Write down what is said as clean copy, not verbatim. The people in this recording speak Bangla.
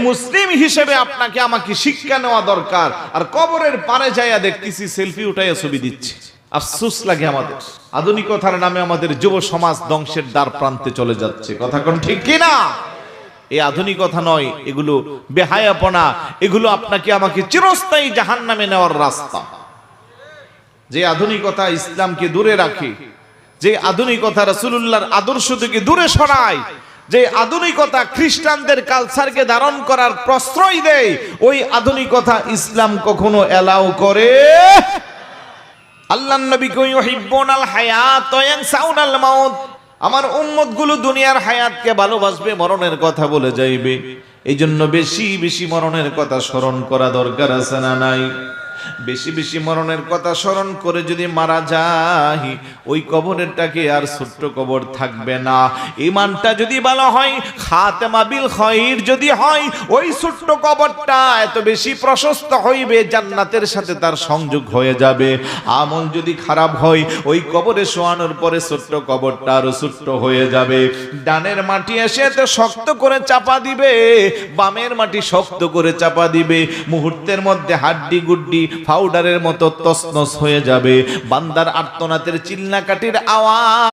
মুসলিম হিসেবে আপনাকে আমাকে শিক্ষা নেওয়া দরকার। আর কবরের পারে যাইয়া দেখতেছি সেলফি উঠাইয়া ছবি দিচ্ছে। আফসোস লাগে আমাদের, আধুনিকতার নামে আমাদের যুব সমাজ ধ্বংসের দ্বার প্রান্তে চলে যাচ্ছে। কথা কোন ঠিক কিনা? এই আধুনিকতা নয়, এগুলো বেহায়াপনা, এগুলো আপনাকে আমাকে চিরস্থায়ী জাহান্নামে নেওয়ার রাস্তা। যে আধুনিকতা ইসলামকে দূরে রাখে, যে আধুনিকতা রাসূলুল্লাহর আদর্শ থেকে দূরে সরায়, যে আধুনিকতা খ্রিস্টানদের কালচারকে ধারণ করার প্রশ্রয় দেয়, ওই আধুনিকতা ইসলাম কখনো এলাও করে। আল্লাহর নবী কই ইউহিব্বুনাল হায়াত ওয়া ইয়ানসাউনাল মাউত, আমার উম্মতগুলো দুনিয়ার হায়াতকে ভালোবাসবে, মরণের কথা বলে যাইবে। এই জন্য বেশি বেশি মরণের কথা স্মরণ করা দরকার আছে না নাই? বেশি বেশি মরণের কথা স্মরণ করে যদি মারা যায়, ওই কবরেরটাকে আর ছোট্ট কবর থাকবে না। ঈমানটা যদি ভালো হয়, খাতেমা বিল খায়র যদি হয়, ওই ছোট্ট কবরটা এত বেশি প্রশস্ত হইবে, জান্নাতের সাথে তার সংযোগ হয়ে যাবে। আমল যদি খারাপ হয়, ওই কবরে শোয়ানোর পরে ছোট্ট কবরটা আরো ছোট্ট হয়ে যাবে। ডানের মাটি এসে এত শক্ত করে চাপা দিবে, বামের মাটি শক্ত করে চাপা দিবে, মুহূর্তের মধ্যে হাড্ডি গুড্ডি পাউডারের মতো তছনছ হয়ে যাবে। বান্দার আর্তনাদের চিল্লাকাটির আওয়াজ